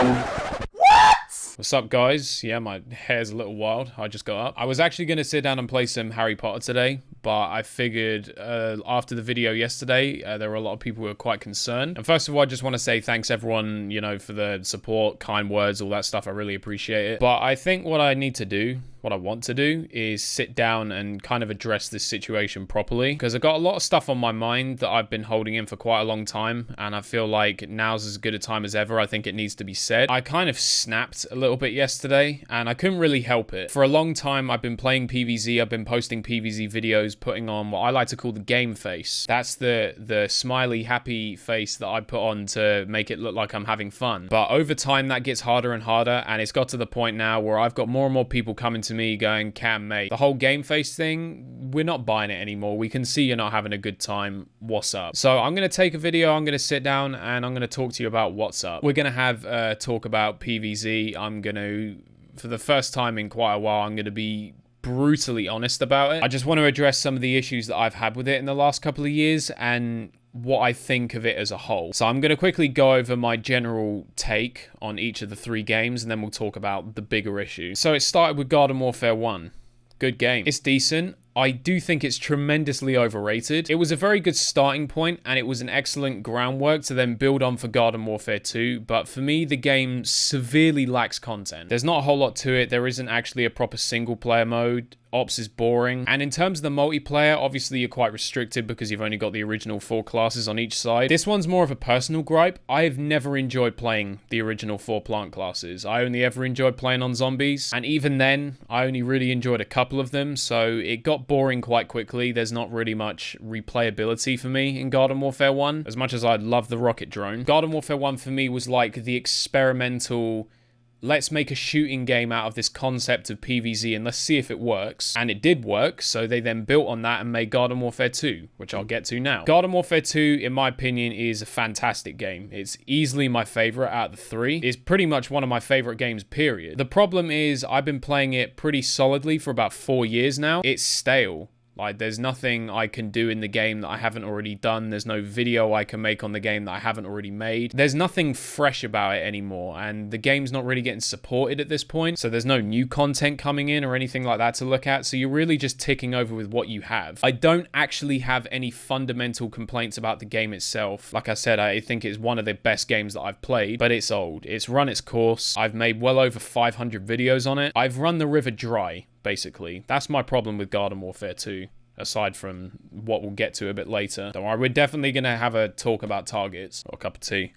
What's up, guys? Yeah, my hair's a little wild. I just got up. I was actually going to sit down and play some Harry Potter today, but I figured after the video yesterday, there were a lot of people who were quite concerned. And first of all, I just want to say thanks everyone, you know, for the support, kind words, all that stuff. I really appreciate it. But I think what I need to do, what I want to do, is sit down and kind of address this situation properly, because I've got a lot of stuff on my mind that I've been holding in for quite a long time, and I feel like now's as good a time as ever. I think it needs to be said. I kind of snapped a little bit yesterday, and I couldn't really help it. For a long time, I've been playing PvZ. I've been posting PvZ videos, putting on what I like to call the game face. That's the smiley, happy face that I put on to make it look like I'm having fun. But over time, that gets harder and harder, and it's got to the point now where I've got more and more people coming to me going, Cam, mate, the whole game face thing, we're not buying it anymore. We can see you're not having a good time. What's up? So I'm going to take a video. I'm going to sit down and I'm going to talk to you about what's up. We're going to have a talk about PvZ. I'm going to, for the first time in quite a while, I'm going to be brutally honest about it. I just want to address some of the issues that I've had with it in the last couple of years and what I think of it as a whole. So I'm going to quickly go over my general take on each of the three games, and then we'll talk about the bigger issues. So it started with Garden Warfare 1. Good game. It's decent. I do think it's tremendously overrated. It was a very good starting point, and it was an excellent groundwork to then build on for Garden Warfare 2, but for me, the game severely lacks content. There's not a whole lot to it. There isn't actually a proper single-player mode. Ops is boring. And in terms of the multiplayer, obviously you're quite restricted because you've only got the original 4 classes on each side. This one's more of a personal gripe. I have never enjoyed playing the original 4 plant classes. I only ever enjoyed playing on zombies. And even then, I only really enjoyed a couple of them. So it got boring quite quickly. There's not really much replayability for me in Garden Warfare 1. As much as I love the rocket drone. Garden Warfare 1 for me was like the experimental, let's make a shooting game out of this concept of PvZ and let's see if it works. And it did work, so they then built on that and made Garden Warfare 2, which I'll get to now. Garden Warfare 2, in my opinion, is a fantastic game. It's easily my favorite out of the 3. It's pretty much one of my favorite games, period. The problem is I've been playing it pretty solidly for about 4 years now. It's stale. Like, there's nothing I can do in the game that I haven't already done. There's no video I can make on the game that I haven't already made. There's nothing fresh about it anymore, and the game's not really getting supported at this point, so there's no new content coming in or anything like that to look at, so you're really just ticking over with what you have. I don't actually have any fundamental complaints about the game itself. Like I said, I think it's one of the best games that I've played, but it's old. It's run its course. I've made well over 500 videos on it. I've run the river dry, basically. That's my problem with Garden Warfare 2, aside from what we'll get to a bit later. Don't worry, we're definitely going to have a talk about targets. Or a cup of tea.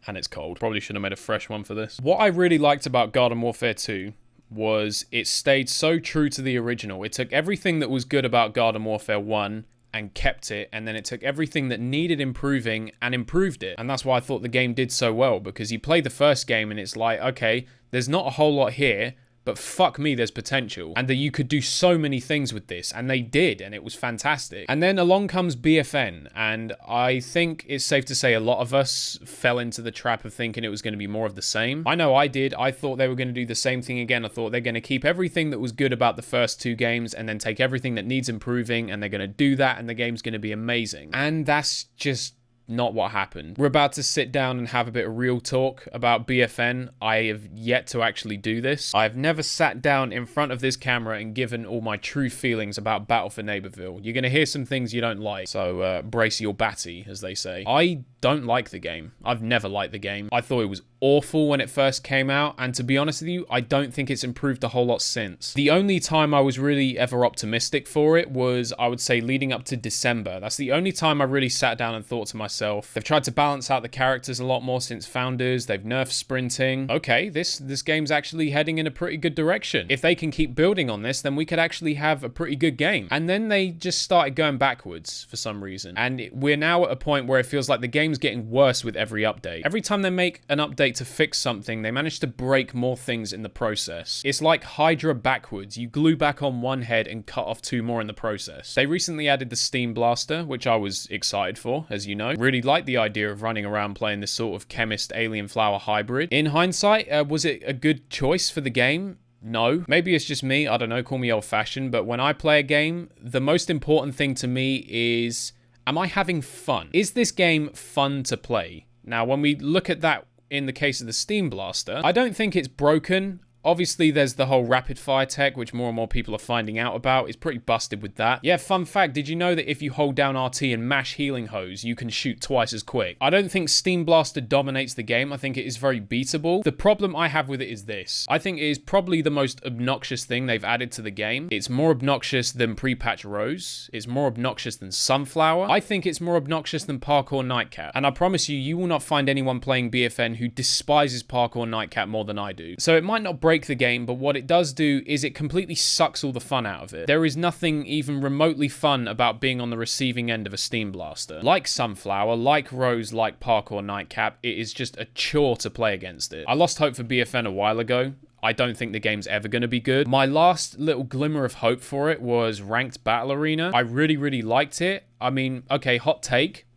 And it's cold. Probably should have made a fresh one for this. What I really liked about Garden Warfare 2 was it stayed so true to the original. It took everything that was good about Garden Warfare 1 and kept it, and then it took everything that needed improving and improved it. And that's why I thought the game did so well, because you play the first game and it's like, okay, there's not a whole lot here, but fuck me, there's potential. And that you could do so many things with this, and they did, and it was fantastic. And then along comes BFN, and I think it's safe to say a lot of us fell into the trap of thinking it was going to be more of the same. I know I did. I thought they were going to do the same thing again. I thought they're going to keep everything that was good about the first 2 games, and then take everything that needs improving, and they're going to do that, and the game's going to be amazing. And that's just not what happened. We're about to sit down and have a bit of real talk about BFN. I have yet to actually do this. I've never sat down in front of this camera and given all my true feelings about Battle for Neighborville. You're going to hear some things you don't like, so brace your batty, as they say. I don't like the game. I've never liked the game. I thought it was awful when it first came out, and to be honest with you, I don't think it's improved a whole lot since. The only time I was really ever optimistic for it was, I would say, leading up to December. That's the only time I really sat down and thought to myself, they've tried to balance out the characters a lot more since Founders, they've nerfed sprinting. Okay, this game's actually heading in a pretty good direction. If they can keep building on this, then we could actually have a pretty good game. And then they just started going backwards for some reason. And we're now at a point where it feels like the game's getting worse with every update. Every time they make an update to fix something, they manage to break more things in the process. It's like Hydra backwards. You glue back on one head and cut off 2 more in the process. They recently added the Steam Blaster, which I was excited for, as you know. Really liked the idea of running around playing this sort of chemist alien flower hybrid. In hindsight, was it a good choice for the game? No. Maybe it's just me, I don't know, call me old-fashioned, but when I play a game, the most important thing to me is, am I having fun? Is this game fun to play? Now, when we look at that in the case of the Steam Blaster, I don't think it's broken. Obviously, there's the whole rapid fire tech, which more and more people are finding out about. It's pretty busted with that. Yeah, fun fact, did you know that if you hold down RT and mash healing hose, you can shoot twice as quick? I don't think Steam Blaster dominates the game. I think it is very beatable. The problem I have with it is this. I think it is probably the most obnoxious thing they've added to the game. It's more obnoxious than pre-patch Rose. It's more obnoxious than Sunflower. I think it's more obnoxious than Parkour Nightcap. And I promise you, you will not find anyone playing BFN who despises Parkour Nightcap more than I do. So it might not break the game, but what it does do is it completely sucks all the fun out of it. There is nothing even remotely fun about being on the receiving end of a Steam Blaster. Like Sunflower, like Rose, like Parkour Nightcap, it is just a chore to play against it. I lost hope for BFN a while ago. I don't think the game's ever going to be good. My last little glimmer of hope for it was Ranked Battle Arena. I really, really liked it. I mean, okay, hot take.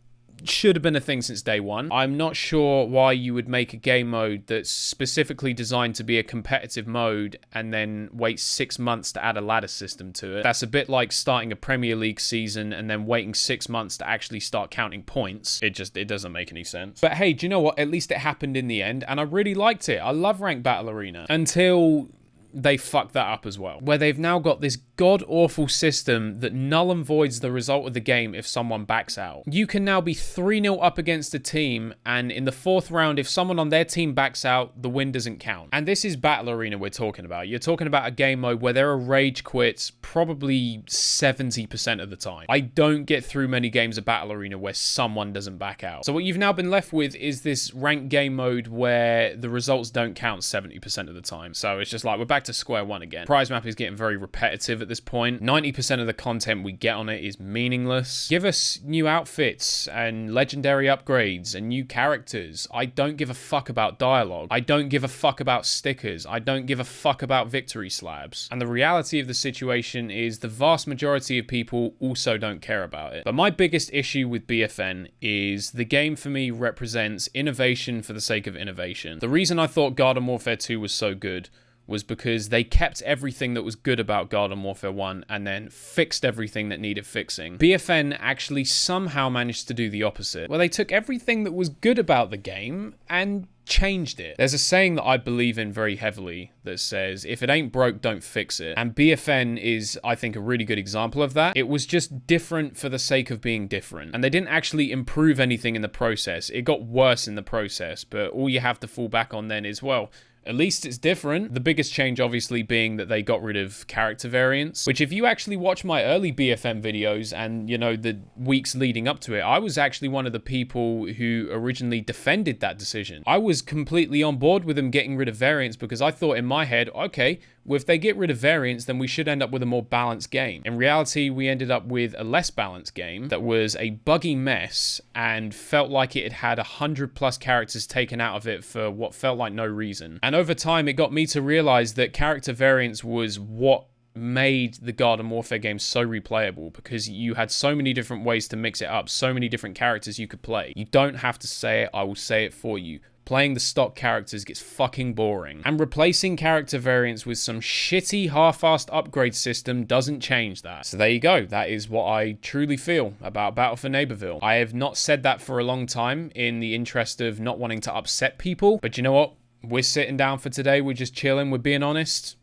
Should have been a thing since day one. I'm not sure why you would make a game mode that's specifically designed to be a competitive mode and then wait 6 months to add a ladder system to it. That's a bit like starting a Premier League season and then waiting 6 months to actually start counting points. It doesn't make any sense. But hey, do you know what? At least it happened in the end, and I really liked it. I love Ranked Battle Arena until they fucked that up as well, where they've now got this god-awful system that null and voids the result of the game if someone backs out. You can now be 3-0 up against a team, and in the 4th round, if someone on their team backs out, the win doesn't count. And this is Battle Arena we're talking about. You're talking about a game mode where there are rage quits probably 70% of the time. I don't get through many games of Battle Arena where someone doesn't back out. So what you've now been left with is this ranked game mode where the results don't count 70% of the time. So it's just like, we're back to square one again. Prize map is getting very repetitive at this point. 90% of the content we get on it is meaningless. Give us new outfits and legendary upgrades and new characters. I don't give a fuck about dialogue. I don't give a fuck about stickers. I don't give a fuck about victory slabs. And the reality of the situation is the vast majority of people also don't care about it. But my biggest issue with BFN is the game for me represents innovation for the sake of innovation. The reason I thought Garden Warfare 2 was so good was because they kept everything that was good about Garden Warfare 1 and then fixed everything that needed fixing. BFN actually somehow managed to do the opposite, where they took everything that was good about the game and changed it. There's a saying that I believe in very heavily that says, if it ain't broke, don't fix it. And BFN is, I think, a really good example of that. It was just different for the sake of being different. And they didn't actually improve anything in the process. It got worse in the process, but all you have to fall back on then is, well, at least it's different. The biggest change obviously being that they got rid of character variants, which if you actually watch my early BFM videos and, you know, the weeks leading up to it, I was actually one of the people who originally defended that decision. I was completely on board with them getting rid of variants because I thought in my head, okay, well, if they get rid of variants, then we should end up with a more balanced game. In reality, we ended up with a less balanced game that was a buggy mess and felt like it had 100+ characters taken out of it for what felt like no reason. And over time, it got me to realize that character variants was what made the Garden Warfare game so replayable, because you had so many different ways to mix it up, so many different characters you could play. You don't have to say it, I will say it for you. Playing the stock characters gets fucking boring. And replacing character variants with some shitty half-assed upgrade system doesn't change that. So there you go. That is what I truly feel about Battle for Neighborville. I have not said that for a long time in the interest of not wanting to upset people. But you know what? We're sitting down for today. We're just chilling. We're being honest.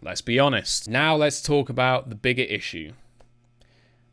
Let's be honest. Now let's talk about the bigger issue.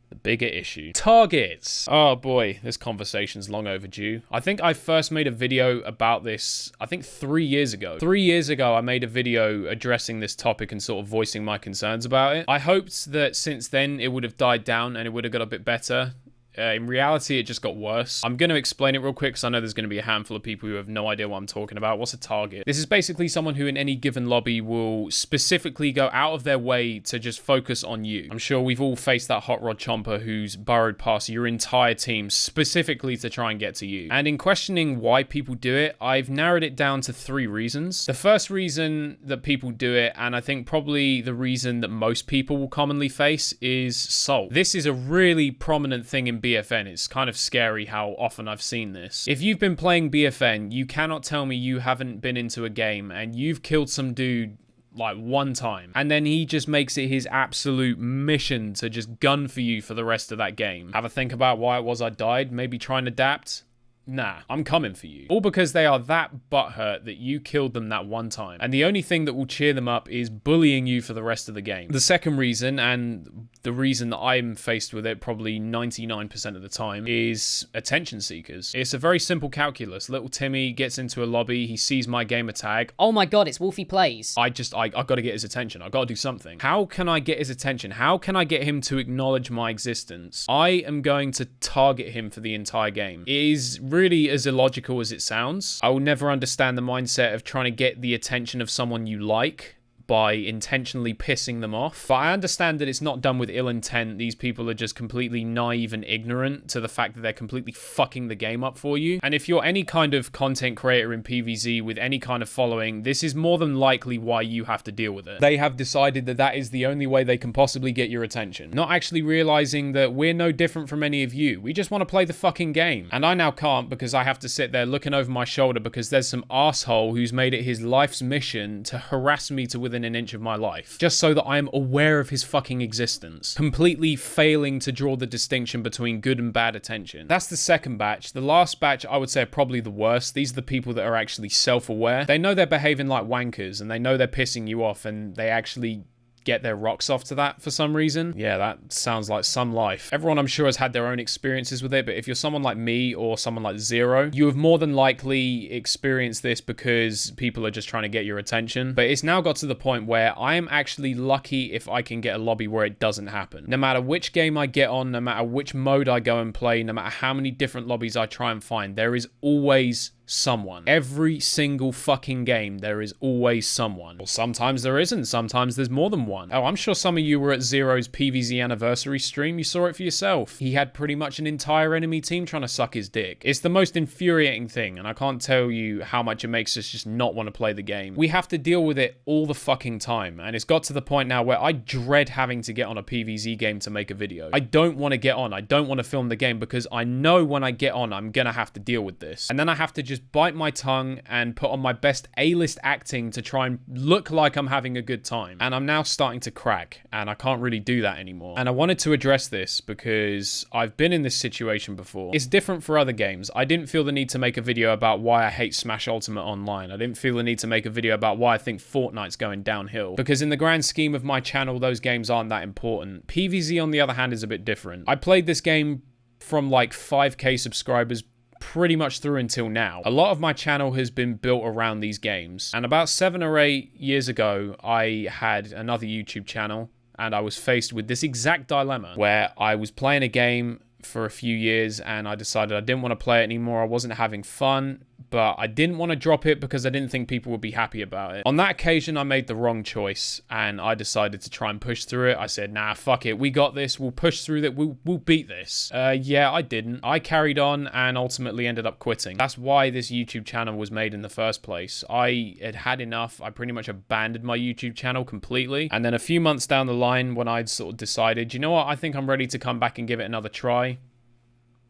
The bigger issue. Targets. Oh boy, this conversation's long overdue. I think I first made a video about this, I think 3 years ago. 3 years ago, I made a video addressing this topic and sort of voicing my concerns about it. I hoped that since then it would have died down and it would have got a bit better. In reality, it just got worse. I'm going to explain it real quick because I know there's going to be a handful of people who have no idea what I'm talking about. What's a target? This is basically someone who in any given lobby will specifically go out of their way to just focus on you. I'm sure we've all faced that hot rod chomper who's burrowed past your entire team specifically to try and get to you. And in questioning why people do it, I've narrowed it down to 3 reasons. The first reason that people do it, and I think probably the reason that most people will commonly face, is salt. This is a really prominent thing in BFN. It's kind of scary how often I've seen this. If you've been playing BFN, you cannot tell me you haven't been into a game and you've killed some dude like one time, and then he just makes it his absolute mission to just gun for you for the rest of that game. Have a think about why it was I died, maybe try and adapt. nah, I'm coming for you. All because they are that butthurt that you killed them that one time. And the only thing that will cheer them up is bullying you for the rest of the game. The second reason, and the reason that I'm faced with it probably 99% of the time, is attention seekers. It's a very simple calculus. Little Timmy gets into a lobby, he sees my gamer tag. Oh my god, it's Wolfy Playz. I've got to get his attention. I've got to do something. How can I get his attention? How can I get him to acknowledge my existence? I am going to target him for the entire game. It is really as illogical as it sounds. I will never understand the mindset of trying to get the attention of someone you like by intentionally pissing them off. But I understand that it's not done with ill intent. These people are just completely naive and ignorant to the fact that they're completely fucking the game up for you. And if you're any kind of content creator in PvZ with any kind of following, this is more than likely why you have to deal with it. They have decided that that is the only way they can possibly get your attention. Not actually realizing that we're no different from any of you. We just want to play the fucking game. And I now can't because I have to sit there looking over my shoulder because there's some asshole who's made it his life's mission to harass me to within an inch of my life, just so that I am aware of his fucking existence, completely failing to draw the distinction between good and bad attention. That's the second batch. The last batch, I would say, are probably the worst. These are the people that are actually self-aware. They know they're behaving like wankers, and they know they're pissing you off, and they actually get their rocks off to that for some reason. Yeah, that sounds like some life. Everyone, I'm sure, has had their own experiences with it, but if you're someone like me or someone like Zero, you have more than likely experienced this because people are just trying to get your attention. But it's now got to the point where I am actually lucky if I can get a lobby where it doesn't happen. No matter which game I get on, no matter which mode I go and play, no matter how many different lobbies I try and find, there is always someone. Every single fucking game, there is always someone. Well, sometimes there isn't. Sometimes there's more than one. Oh, I'm sure some of you were at Zero's PvZ anniversary stream. You saw it for yourself. He had pretty much an entire enemy team trying to suck his dick. It's the most infuriating thing, and I can't tell you how much it makes us just not want to play the game. We have to deal with it all the fucking time, and it's got to the point now where I dread having to get on a PvZ game to make a video. I don't want to get on. I don't want to film the game because I know when I get on, I'm gonna have to deal with this. And then I have to just bite my tongue and put on my best A-list acting to try and look like I'm having a good time. And I'm now starting to crack, and I can't really do that anymore. And I wanted to address this because I've been in this situation before. It's different for other games. I didn't feel the need to make a video about why I hate Smash Ultimate Online. I didn't feel the need to make a video about why I think Fortnite's going downhill. Because in the grand scheme of my channel, those games aren't that important. PvZ, on the other hand, is a bit different. I played this game from like 5k subscribers pretty much through until now. A lot of my channel has been built around these games. And about 7 or 8 years ago, I had another YouTube channel and I was faced with this exact dilemma where I was playing a game for a few years and I decided I didn't want to play it anymore. I wasn't having fun, but I didn't want to drop it because I didn't think people would be happy about it. On that occasion, I made the wrong choice and I decided to try and push through it. I said, nah, fuck it. We got this. We'll push through that. We'll beat this. Yeah, I didn't. I carried on and ultimately ended up quitting. That's why this YouTube channel was made in the first place. I had had enough. I pretty much abandoned my YouTube channel completely. And then a few months down the line, when I'd sort of decided, you know what? I think I'm ready to come back and give it another try.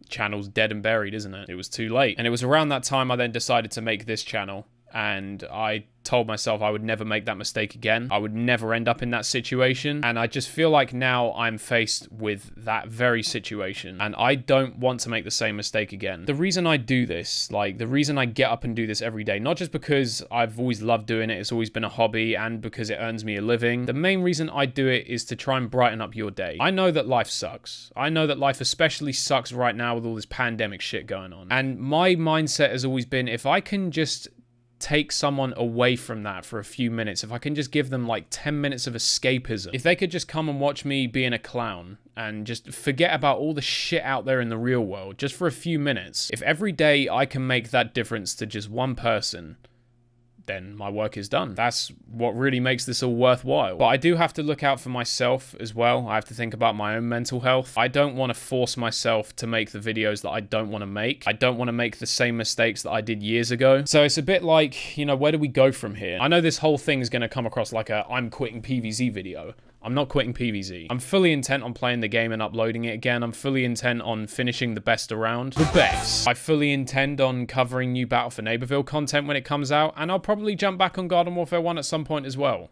Channel's dead and buried, isn't it? It was too late. And it was around that time I then decided to make this channel, and I told myself I would never make that mistake again. I would never end up in that situation. And I just feel like now I'm faced with that very situation and I don't want to make the same mistake again. The reason I do this, like the reason I get up and do this every day, not just because I've always loved doing it, it's always been a hobby and because it earns me a living. The main reason I do it is to try and brighten up your day. I know that life sucks. I know that life especially sucks right now with all this pandemic shit going on. And my mindset has always been, if I can just take someone away from that for a few minutes, if I can just give them like 10 minutes of escapism, if they could just come and watch me being a clown and just forget about all the shit out there in the real world just for a few minutes, if every day I can make that difference to just one person, then my work is done. That's what really makes this all worthwhile. But I do have to look out for myself as well. I have to think about my own mental health. I don't want to force myself to make the videos that I don't want to make. I don't want to make the same mistakes that I did years ago. So it's a bit like, you know, where do we go from here? I know this whole thing is going to come across like a I'm quitting PvZ video. I'm not quitting PvZ. I'm fully intent on playing the game and uploading it again. I'm fully intent on finishing the best around. The best. I fully intend on covering new Battle for Neighborville content when it comes out, and I'll probably jump back on Garden Warfare 1 at some point as well.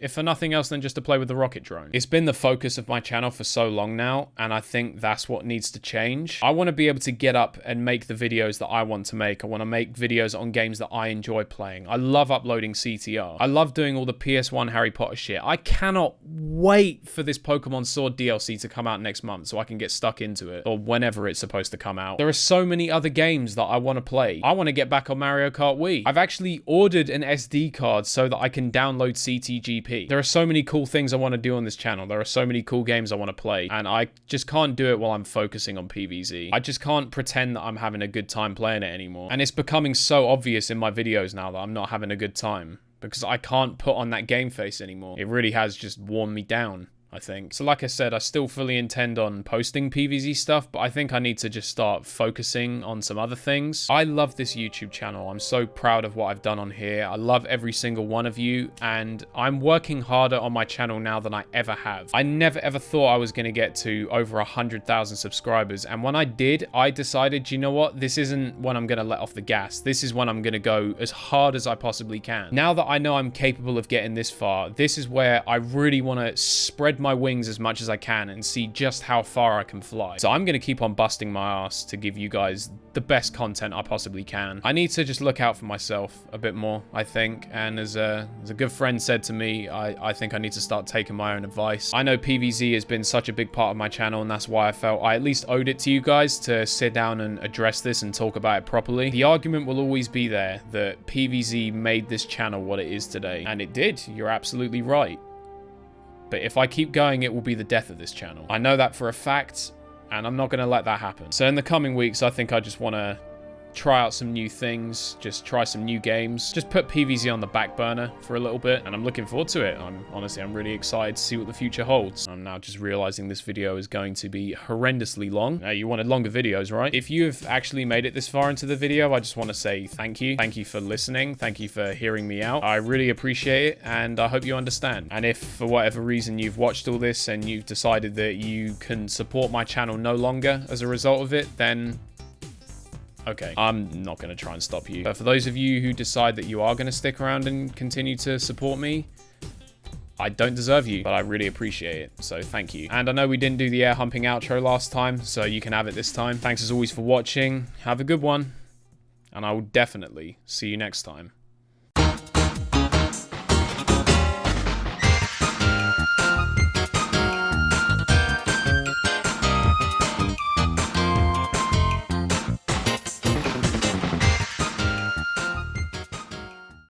if for nothing else than just to play with the rocket drone. It's been the focus of my channel for so long now, and I think that's what needs to change. I want to be able to get up and make the videos that I want to make. I want to make videos on games that I enjoy playing. I love uploading CTR. I love doing all the PS1 Harry Potter shit. I cannot wait for this Pokemon Sword DLC to come out next month so I can get stuck into it, or whenever it's supposed to come out. There are so many other games that I want to play. I want to get back on Mario Kart Wii. I've actually ordered an SD card so that I can download CTGP. There are so many cool things I want to do on this channel. There are so many cool games I want to play, and I just can't do it while I'm focusing on PvZ. I just can't pretend that I'm having a good time playing it anymore. And it's becoming so obvious in my videos now that I'm not having a good time, because I can't put on that game face anymore. It really has just worn me down, I think. So like I said, I still fully intend on posting PvZ stuff, but I think I need to just start focusing on some other things. I love this YouTube channel. I'm so proud of what I've done on here. I love every single one of you, and I'm working harder on my channel now than I ever have. I never ever thought I was going to get to over 100,000 subscribers, and when I did, I decided, you know what, this isn't when I'm going to let off the gas. This is when I'm going to go as hard as I possibly can. Now that I know I'm capable of getting this far, this is where I really want to spread my wings as much as I can and see just how far I can fly. So I'm going to keep on busting my ass to give you guys the best content I possibly can. I need to just look out for myself a bit more, I think, and as a good friend said to me, I think I need to start taking my own advice. I know PvZ has been such a big part of my channel, and that's why I felt I at least owed it to you guys to sit down and address this and talk about it properly. The argument will always be there that PvZ made this channel what it is today, and it did. You're absolutely right. But if I keep going, it will be the death of this channel. I know that for a fact, and I'm not going to let that happen. So in the coming weeks, I think I just want to try out some new things, just try some new games, just put PvZ on the back burner for a little bit, and I'm looking forward to it. I'm really excited to see what the future holds. I'm now just realizing this video is going to be horrendously long. Now, you wanted longer videos, right? If you have actually made it this far into the video, I just want to say thank you. Thank you for listening. Thank you for hearing me out. I really appreciate it, and I hope you understand. And if for whatever reason you've watched all this and you've decided that you can support my channel no longer as a result of it, then okay, I'm not going to try and stop you. But for those of you who decide that you are going to stick around and continue to support me, I don't deserve you, but I really appreciate it, so thank you. And I know we didn't do the air humping outro last time, so you can have it this time. Thanks as always for watching. Have a good one, and I will definitely see you next time.